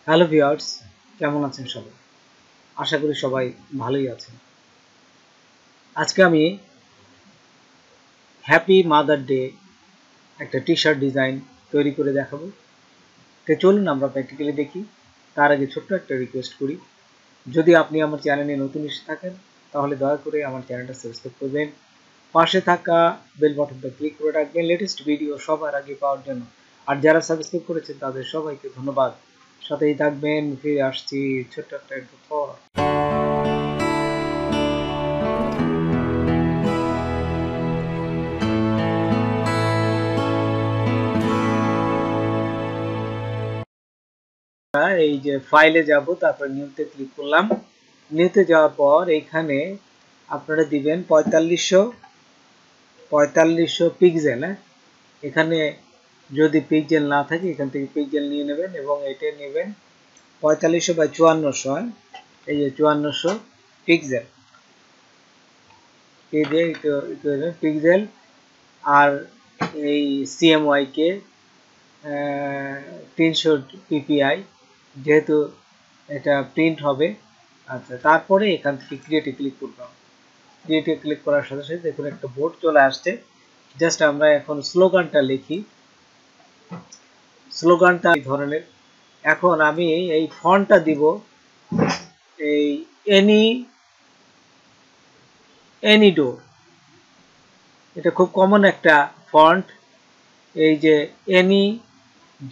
Hello viewers, কেমন আছেন সবাই? আশা করি সবাই ভালোই আছেন। আজকে আমি হ্যাপি মাদার ডে একটা টি-শার্ট ডিজাইন তৈরি করে দেখাবো। তো চলুন আমরা প্র্যাকটিক্যালি দেখি। তার আগে ছোট্ট একটা রিকোয়েস্ট করি, যদি আপনি আমার চ্যানেলে নতুন এসে থাকেন তাহলে দয়া করে আমার চ্যানেলটা সাবস্ক্রাইব করবেন, পাশে থাকা বেল বাটনটা ক্লিক করে রাখবেন লেটেস্ট ভিডিও সবার আগে পাওয়ার জন্য। আর যারা সাবস্ক্রাইব করেছেন তাদের সবাইকে ধন্যবাদ। সাথেই থাকবেন, ফিরে আসছি ছোট্ট একটা একটু পর। এই যে ফাইলে যাব, তারপর নিউতে ক্লিক করলাম। নিউতে যাওয়ার পর এখানে আপনারা দিবেন 4500 পিক্সেল। এখানে যদি পিক্সেল না থাকে এখান থেকে পিক্সেল নিয়ে নেবেন এবং এটা নেবেন 4500 বাই 5400। এই যে 5400 পিক্সেল পিক্সেল। আর এই সিএমওয়াই কে 300 পিপিআই, যেহেতু এটা প্রিন্ট হবে। আচ্ছা, তারপরে এখান থেকে ক্রিয়েটে ক্লিক করলাম। ক্রিয়েটে ক্লিক করার সাথে সাথে দেখুন একটা বোর্ড চলে আসছে। জাস্ট আমরা এখন স্লোগানটা লিখি। স্লোগানটা এই ধরনের। এখন আমি এই ফন্টটা দিব এই এনি ডোর। এটা খুব কমন একটা ফন্ট, এই যে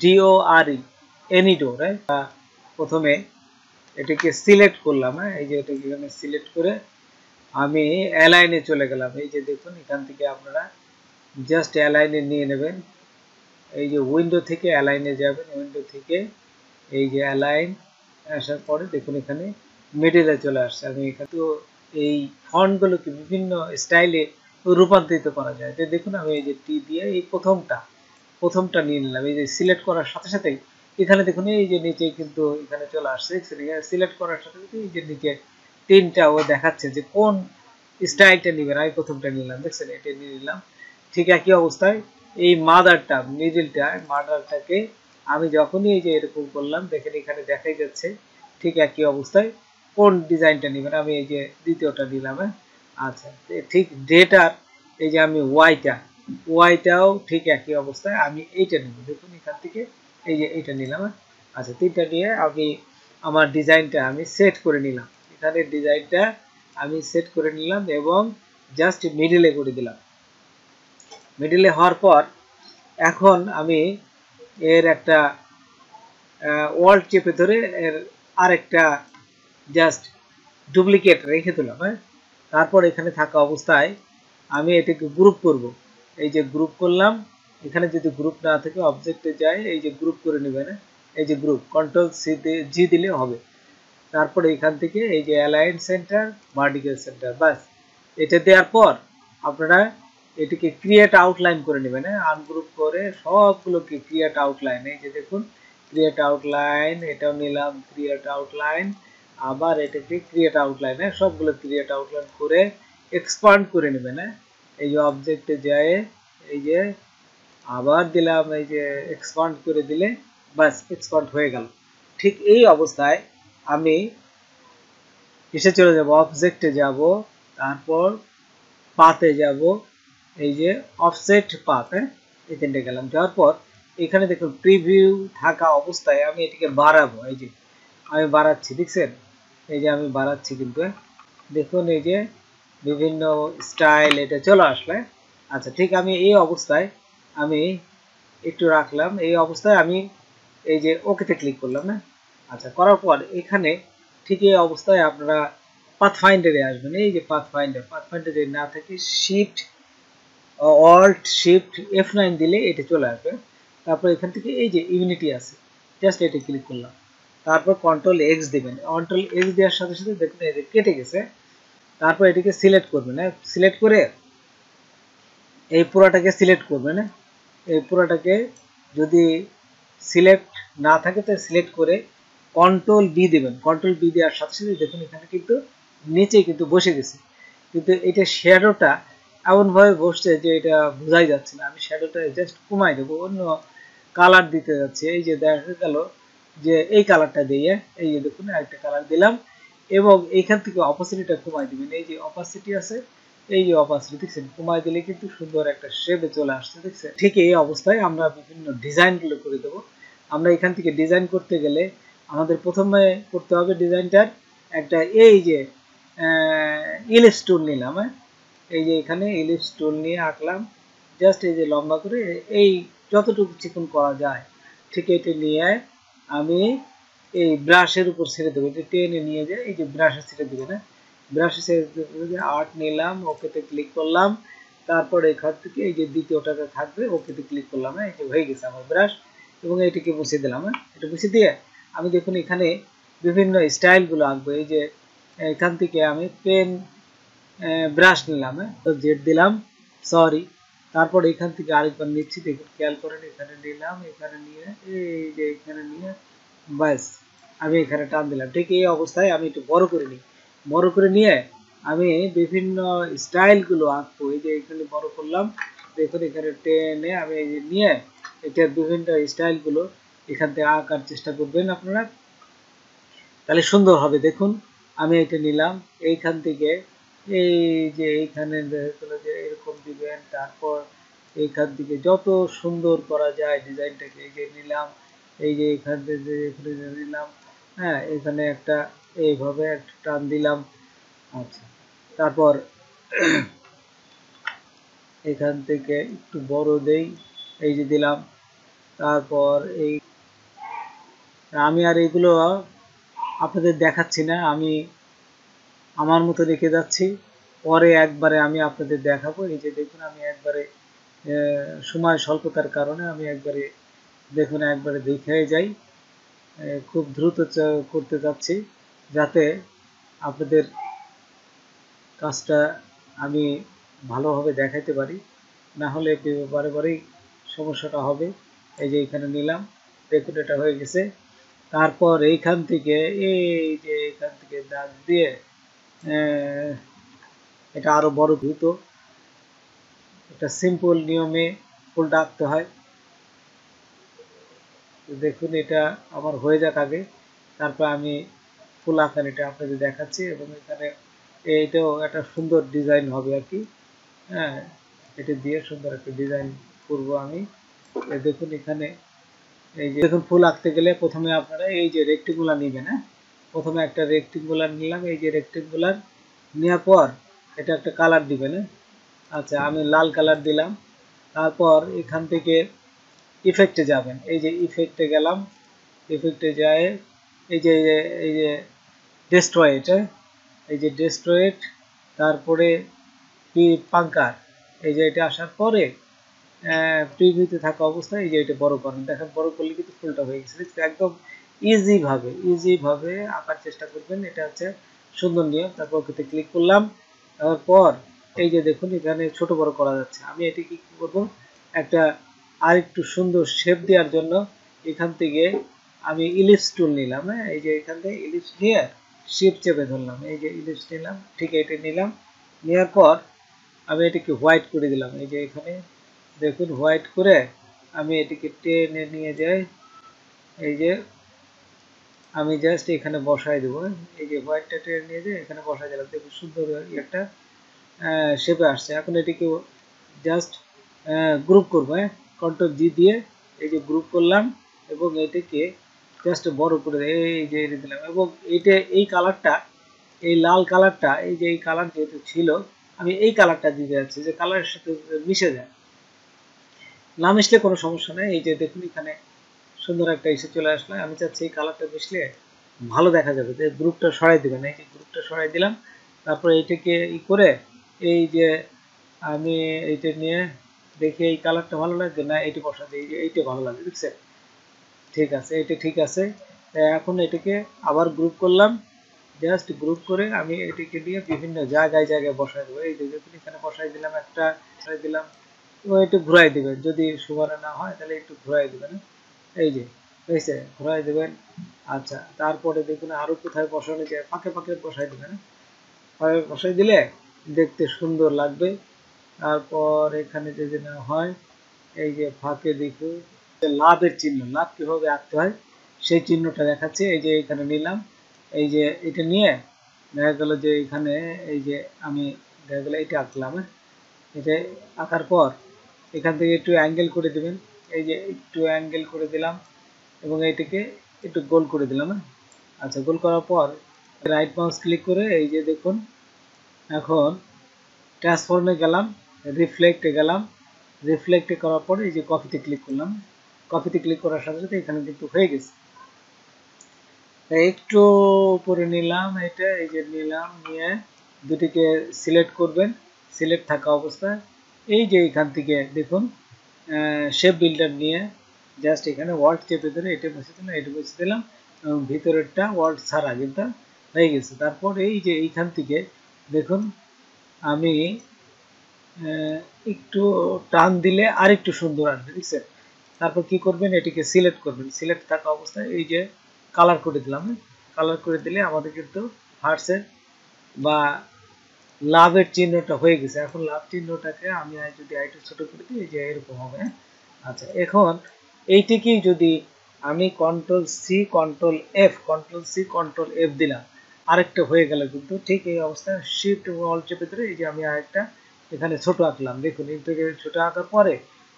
DORE এনি ডোর। প্রথমে এটাকে সিলেক্ট করলাম। এই যে এটাকে এখানে সিলেক্ট করে আমি অ্যালাইনে চলে গেলাম। এই যে দেখুন এখান থেকে আপনারা জাস্ট অ্যালাইনে নিয়ে নেবেন। এই যে উইন্ডো থেকে অ্যালাইনে যাবেন, উইন্ডো থেকে এই যে অ্যালাইন আসার পরে দেখুন এখানে মিডলে চলে আসছে। আমি এখানে তো এই ফন্টগুলোকে বিভিন্ন স্টাইলে রূপান্তরিত করা যায়। তো দেখুন আমি এই যে টি দিয়ে এই প্রথমটা নিয়ে নিলাম। এই যে সিলেক্ট করার সাথে সাথে এখানে দেখুন এই যে নিচে কিন্তু এখানে চলে আসছে। সিলেক্ট করার সাথে সাথে এই যে নিচে তিনটা ও দেখাচ্ছে যে কোন স্টাইলটা নেবেন। আমি প্রথমটা নিলাম, দেখছেন এটা নিয়ে নিলাম। ঠিক একই অবস্থায় এই মাদারটাকে আমি যখনই এই যে এরকম করলাম, দেখেন এখানে দেখাই যাচ্ছে ঠিক একই অবস্থায় কোন ডিজাইনটা নেবেন। আমি এই যে দ্বিতীয়টা নিলাম। আচ্ছা, ঠিক ডেটার এই যে আমি ওয়াইটাও ঠিক একই অবস্থায় আমি এইটা নিব। দেখুন এখান থেকে এই যে এইটা নিলাম। আচ্ছা, তিনটা নিয়ে আমি আমার ডিজাইনটা আমি সেট করে নিলাম। এখানে ডিজাইনটা আমি সেট করে নিলাম এবং জাস্ট মিডিলে করে দিলাম। মিডিলে হওয়ার পর এখন আমি এর একটা ওয়ার্ল্ড চেপে ধরে এর আরেকটা জাস্ট ডুপ্লিকেট রেখে দিলাম। তারপর এখানে থাকা অবস্থায় আমি এটাকে গ্রুপ করব। এই যে গ্রুপ করলাম। এখানে যদি গ্রুপ না থাকে অবজেক্টে যায়, এই যে গ্রুপ করে নেবেন। এই যে গ্রুপ কন্ট্রোল জি দিলে হবে। তারপরে এখান থেকে এই যে অ্যালাইন সেন্টার, ভার্টিক্যাল সেন্টার, বাস এটা দেওয়ার পর আপনারা এটিকে ক্রিয়েট আউটলাইন করে নেবেন। আনগ্রুপ করে সবগুলোকে ক্রিয়েট আউটলাইন, এই যে দেখুন ক্রিয়েট আউটলাইন, এটাও নিলাম ক্রিয়েট আউটলাইন, আবার এটাকে ক্রিয়েট আউটলাইন, সবগুলো ক্রিয়েট আউটলাইন করে এক্সপান্ড করে নেবেন। এই যে অবজেক্টে যায়, এই যে আবার দিলাম, এই যে এক্সপান্ড করে দিলে বাস এক্সপান্ড হয়ে গেল। ঠিক এই অবস্থায় আমি কিসে চলে যাব, অবজেক্টে যাব, তারপর পাতে যাব, এই যে অফসেট পাত, এই তিনটে গেলাম। যাওয়ার পর এখানে দেখুন প্রিভিউ থাকা অবস্থায় আমি এটিকে বাড়াবো। এই যে আমি বাড়াচ্ছি, দেখছেন এই যে আমি বাড়াচ্ছি কিন্তু দেখুন এই যে বিভিন্ন স্টাইল এটা চলে আসলে। আচ্ছা, ঠিক আমি এই অবস্থায় আমি একটু রাখলাম। এই অবস্থায় আমি এই যে ওকেতে ক্লিক করলাম। আচ্ছা, করার পর এখানে ঠিক এই অবস্থায় আপনারা পাথফাইন্ডারে আসবেন। এই যে পাথফাইন্ডারে না থাকে শিফট F9 দিলে এটা চলে আসবে। তারপর এখান থেকে এই যে ইউনিটি আছে, জাস্ট এটা ক্লিক করলাম। তারপর কন্ট্রোল এক্স দিবেন। কন্ট্রোল এক্স দেওয়ার সাথে সাথে দেখুন এই যে কেটে গেছে। তারপর এটাকে সিলেক্ট করবেন। সিলেক্ট করে এই পুরাটাকে সিলেক্ট করবেন। এই পুরাটাকে যদি সিলেক্ট না থাকে তো সিলেক্ট করে কন্ট্রোল বি দেবেন। কন্ট্রোল বি দেওয়ার সাথে সাথে দেখুন এখানে কিন্তু নিচে কিন্তু বসে গেছে, কিন্তু এটা শ্যাডোটা এমনভাবে বসছে যে এটা বোঝাই যাচ্ছে না। আমি শ্যাডোটা জাস্ট কমাই দেবো, অন্য কালার দিতে যাচ্ছে। এই যে দেখা গেল যে এই কালারটা দিয়ে, এই যে দেখুন আরেকটা কালার দিলাম, এবং এইখান থেকে অপাসিটিটা কমাই দিবেন। এই যে অপাসিটি আছে, এই যে অপাসিটি দেখছেন, কমাই দিলে কিন্তু সুন্দর একটা শেপে চলে আসছে, দেখছেন। ঠিক এই অবস্থায় আমরা বিভিন্ন ডিজাইনগুলো করে দেবো। আমরা এখান থেকে ডিজাইন করতে গেলে আমাদের প্রথমে করতে হবে ডিজাইনটার একটা, এই যে ইলিপস টুল নিলাম, এই যে এখানে ইলিপস টুল নিয়ে আঁকলাম, জাস্ট এই যে লম্বা করে এই যতটুকু চিকন করা যায় ঠিক এটা নিয়ে আমি এই ব্রাশের উপর ছেড়ে দেবো, যে টেনে নিয়ে যায় এই যে ব্রাশে ছেড়ে দেবে না, ব্রাশে ছেড়ে দেবে। আর্ট নিলাম, ওকেতে ক্লিক করলাম, তারপরে এখান থেকে এই যে দ্বিতীয়টাতে থাকবে ওকেতে ক্লিক করলাম, এই যে হয়ে গেছে আমার ব্রাশ, এবং এটাকে মুছে দিলাম। এটা মুছে দিয়ে আমি দেখুন এখানে বিভিন্ন স্টাইলগুলো আঁকবো। এই যে এখান থেকে আমি পেন ব্রাশ নিলাম, তো জেড দিলাম, সরি, তারপর এখান থেকে আরেকবার নিচ্ছি, দেখুন খেয়াল করেন, এখানে নিলাম, এখানে নিয়ে এই যে এখানে নিয়ে ব্যাস আমি এখানে টান দিলাম। ঠিক এই অবস্থায় আমি একটু বড় করে নিই, বড় করে নিয়ে আমি বিভিন্ন স্টাইলগুলো আঁকবো। এই যে এখানে বড় করলাম, দেখুন এখানে টেনে আমি এই যে নিয়ে এটার বিভিন্ন স্টাইলগুলো এখান থেকে আঁকার চেষ্টা করবেন আপনারা, তাহলে সুন্দর হবে। দেখুন আমি এটা নিলাম, এইখান থেকে এই যে এইখানে যে এরকম দিবেন, তারপর এইখান থেকে যত সুন্দর করা যায় ডিজাইনটাকে এই যে নিলাম, এই যে এইখান থেকে এখানে নিলাম, হ্যাঁ এখানে একটা এইভাবে একটা টান দিলাম। আচ্ছা, তারপর এখান থেকে একটু বড় দেই, এই যে দিলাম, তারপর এই আমি আর এগুলো আপনাদের দেখাচ্ছি না, আমি আমার মতো রেখে যাচ্ছি, পরে একবারে আমি আপনাদের দেখাবো। এই যে দেখুন আমি একবারে সময় স্বল্পতার কারণে আমি একবারে দেখুন একবারে দেখে যাই, খুব দ্রুত করতে যাচ্ছি যাতে আপনাদের কাজটা আমি ভালোভাবে দেখাইতে পারি, না হলে বারে বারেই সমস্যাটা হবে। এই যে এখানে নিলাম, দেখুন এটা হয়ে গেছে। তারপর এইখান থেকে এই যে এখান থেকে দাগ দিয়ে এটা আরো বড় দ্রুত, এটা সিম্পল নিয়মে ফুলটা আঁকতে হয়। দেখুন এটা আমার হয়ে যাক আগে, তারপর আমি ফুল আঁকার এটা আপনাদের দেখাচ্ছি, এবং এখানে এইটাও একটা সুন্দর ডিজাইন হবে আর কি। হ্যাঁ, এটা দিয়ে সুন্দর একটা ডিজাইন করব আমি। দেখুন এখানে এই যে দেখুন ফুল আঁকতে গেলে প্রথমে আপনারা এই যে রেক্টেঙ্গুলার নেবেন। হ্যাঁ, প্রথমে একটা রেক্টেঙ্গুলার নিলাম, এই যে রেক্টেঙ্গুলার নেওয়ার পর এটা একটা কালার দিবেন। আচ্ছা, আমি লাল কালার দিলাম, তারপর এখান থেকে ইফেক্টে যাবেন, এই যে ইফেক্টে গেলাম, ইফেক্টে যায় এই যে ডেস্ট্রয়েট, এই যে ডেস্ট্রয়েট, তারপরে কি পাঙ্কার, এই যে এটা আসার পরে প্রিভিউতে থাকা অবস্থায় এই যে এটা বড় করেন, দেখেন বড় করলে কিন্তু ফুলটা হয়ে গেছে। একদম ইজিভাবে আঁকার চেষ্টা করবেন, এটা হচ্ছে সুন্দর নিয়ম। তারপর ওকে ক্লিক করলাম, তারপর এই যে দেখুন এখানে ছোট বড় করা যাচ্ছে। আমি এটি কি করব, একটা আরেকটু সুন্দর শেপ দেওয়ার জন্য এখান থেকে আমি ইলিপস টুল নিলাম। হ্যাঁ, এই যে এখান থেকে ইলিপস নিয়ে শেপ চেপে ধরলাম, এই যে ইলিপস নিলাম, ঠিক এটা নিলাম, নেওয়ার পর আমি এটাকে হোয়াইট করে দিলাম। এই যে এখানে দেখুন হোয়াইট করে আমি এটিকে টেনে নিয়ে যাই, এই যে আমি জাস্ট এখানে বসাই দেবো। এই যে হোয়াইটটা টেনে নিয়ে যাই এখানে বসাই দিলাম, দেখুন সুন্দর একটা শেপে আসছে। এখন এটিকে জাস্ট গ্রুপ করবো, কন্ট্রোল জি দিয়ে এই যে গ্রুপ করলাম, এবং এটাকে জাস্ট বড় করে এই যে দিলাম, এবং এইটা এই কালারটা, এই লাল কালারটা, এই যে এই কালার যেহেতু ছিল আমি এই কালারটা দিতে যাচ্ছি, যে কালারের সাথে মিশে যায়, না মিশলে কোনো সমস্যা নেই। এই যে দেখুন এখানে সুন্দর একটা এসে চলে আসলো, আমি চাচ্ছি এই কালারটা মিশলে ভালো দেখা যাবে, যে গ্রুপটা সরাই দিবেন, এই যে গ্রুপটা সরাই দিলাম, তারপর এইটাকে ই করে এই যে আমি এইটা নিয়ে দেখি এই কালারটা ভালো লাগবে না এইটা বসা দিই, এই যে এইটা ভালো লাগে, বুঝছেন? ঠিক আছে, এটা ঠিক আছে। এখন এটাকে আবার গ্রুপ করলাম, জাস্ট গ্রুপ করে আমি এটাকে দিয়ে বিভিন্ন জায়গায় বসাই দেবো। এই যে দেখুন এখানে বসাই দিলাম, একটা বসাই দিলাম, এবং একটু ঘুরাই দিবেন, যদি সুবারে না হয় তাহলে একটু ঘুরাই দিবেন। এই যে হয়েছে, ঘুরাই দেবেন। আচ্ছা, তারপরে দেখুন আরো কোথায় বসানো যায়, ফাঁকে ফাঁকে বসাই দেবেন, ফাঁকে বসাই দিলে দেখতে সুন্দর লাগবে। তারপর এখানে যদি না হয় এই যে ফাঁকে দেখুন লাভের চিহ্ন, লাভ কিভাবে আঁকতে হয় সেই চিহ্নটা দেখাচ্ছে। এই যে এখানে নিলাম, এই যে এটা নিয়ে দেখা গেল যে এখানে এই যে আমি দেখা গেল এটা আঁকলাম। এটা আঁকার পর এখান থেকে একটু অ্যাঙ্গেল করে দিবেন, এই যে একটু অ্যাঙ্গেল করে দিলাম এবং এইটাকে একটু গোল করে দিলাম। আচ্ছা, গোল করার পর রাইট মাউস ক্লিক করে এই যে দেখুন এখন ট্রান্সফর্মে গেলাম, রিফ্লেক্টে গেলাম, রিফ্লেক্টে করার পরে এই যে কপিতে ক্লিক করলাম। কপিতে ক্লিক করার সাথে সাথে এখানে কিন্তু হয়ে গেছে। একটু উপরে নিলাম, এটা এই যে নিলাম, নিয়ে দুটিকে সিলেক্ট করবেন। সিলেক্ট থাকা অবস্থায় এই যে এখান থেকে দেখুন শেপ বিল্ডার নিয়ে জাস্ট এখানে ওয়ার্ড চেপে ধরে এটা বসে দিলাম, এটা বসে দিলাম এবং ভিতরেরটা ওয়ার্ড ছাড়া কিন্তু হয়ে গেছে। তারপর এই যে এইখান থেকে দেখুন আমি একটু টান দিলে আর একটু সুন্দর আসবে, বুঝছেন? তারপর কি করবেন, এটিকে সিলেক্ট করবেন। সিলেক্ট থাকা অবস্থায় এই যে কালার করে দিলাম। কালার করে দিলে আমাদের কিন্তু হার্টসের বা লাভের চিহ্নটা হয়ে গেছে। এখন লাভ চিহ্নটাকে আমি যদি আরেকটু ছোট করে দিই, এই যে এরকম হবে। আচ্ছা, এখন এইটিকেই যদি আমি কন্ট্রোল সি কন্ট্রোল এফ দিলাম, আরেকটা হয়ে গেল কিন্তু ঠিক এই অবস্থায় শিফট অল চেপে ধরে এই যে আমি আরেকটা এখানে ছোট আঁকলাম। দেখুন এটাকে ছোট আঁকার পরে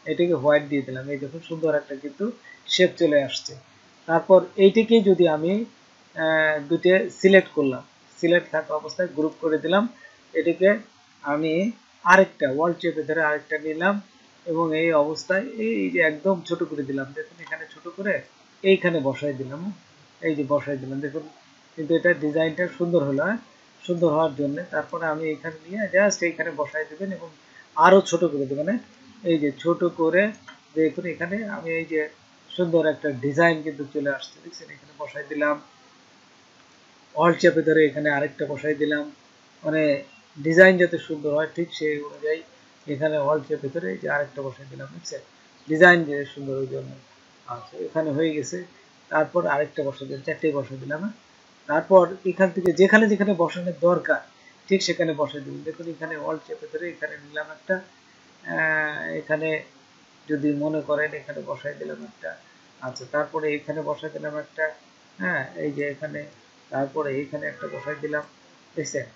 এটাকে হোয়াইট দিয়ে দিলাম, এই দেখুন সুন্দর একটা কিন্তু শেপ চলে আসছে। তারপর এইটিকে যদি আমি দুটো সিলেক্ট করলাম, সিলেক্ট থাকা অবস্থায় গ্রুপ করে দিলাম, এটিকে আমি আরেকটা ওয়াল চেপে ধরে আরেকটা নিলাম এবং এই অবস্থায় এই যে একদম ছোট করে দিলাম। দেখুন এখানে ছোট করে এইখানে বসাই দিলাম, এই যে বসাই দিলাম। দেখুন কিন্তু এটা ডিজাইনটা সুন্দর হলো, সুন্দর হওয়ার জন্য তারপরে আমি এইখানে নিয়ে জাস্ট এইখানে বসাই দেবেন এবং আরো ছোট করে দেবেন। এই যে ছোট করে দেখুন এখানে আমি এই যে সুন্দর একটা ডিজাইন কিন্তু চলে আসছে, দেখছেন? এখানে বসাই দিলাম, অল্ট চেপে ধরে এখানে আরেকটা বসাই দিলাম, মানে ডিজাইন যাতে সুন্দর হয় ঠিক সেই অনুযায়ী এখানে অল্ট চেপে ধরে এই যে আরেকটা বসাই দিলাম, বুঝছেন? ডিজাইন যে সুন্দর ওই জন্য। আচ্ছা, এখানে হয়ে গেছে। তারপর আরেকটা বসাই দিলাম, চারটেই বসাই দিলাম। তারপর এখান থেকে যেখানে যেখানে বসানোর দরকার ঠিক সেখানে বসাই দিলাম। দেখুন এখানে অল্ট চেপে ধরে এখানে নিলাম একটা, এখানে যদি মনে করেন এখানে বসাই দিলাম একটা। আচ্ছা, তারপরে এখানে বসাই দিলাম একটা, হ্যাঁ এই যে এখানে, তারপরে এইখানে একটা বসাই দিলাম, দেখছেন?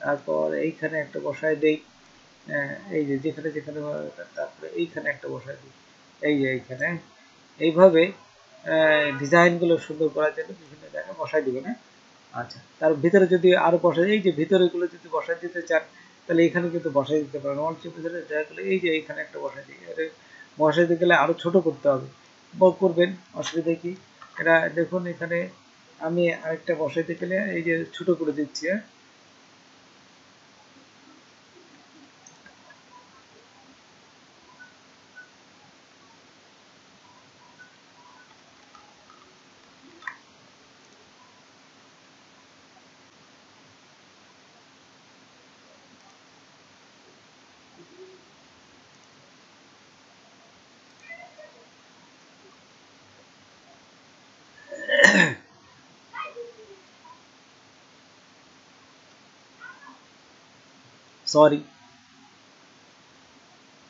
তারপর এইখানে একটা বসাই দেই, এই যে যেখানে যেখানে, তারপরে এইখানে একটা বসাই দিই, এই যে এইখানে। এইভাবে ডিজাইনগুলো সুন্দর করার জন্য বিভিন্ন জায়গায় বসাই দিবেন। আচ্ছা, তার ভিতরে যদি আরো বসাই, এই যে ভিতরেগুলো যদি বসাই দিতে চান তাহলে এখানে কিন্তু বসাই দিতে পারেন। অল্প ভিতরে জায়গাগুলো এই যে এইখানে একটা বসাই দিই, এটা বসাই দিতে গেলে আরো ছোট করতে হবে, করবেন, অসুবিধা কি? এটা দেখুন এখানে আমি আরেকটা বসাইতে গেলে এই যে ছোট করে দিচ্ছি। সরি।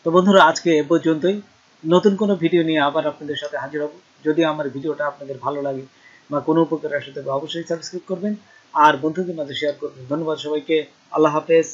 তো বন্ধুরা, আজকে এ পর্যন্তই। নতুন কোনো ভিডিও নিয়ে আবার আপনাদের সাথে হাজির হব। যদি আমার ভিডিওটা আপনাদের ভালো লাগে বা কোনো উপকার আসে তবে অবশ্যই সাবস্ক্রাইব করবেন আর বন্ধুদের মাঝে শেয়ার করবেন। ধন্যবাদ সবাইকে। আল্লাহ হাফেজ।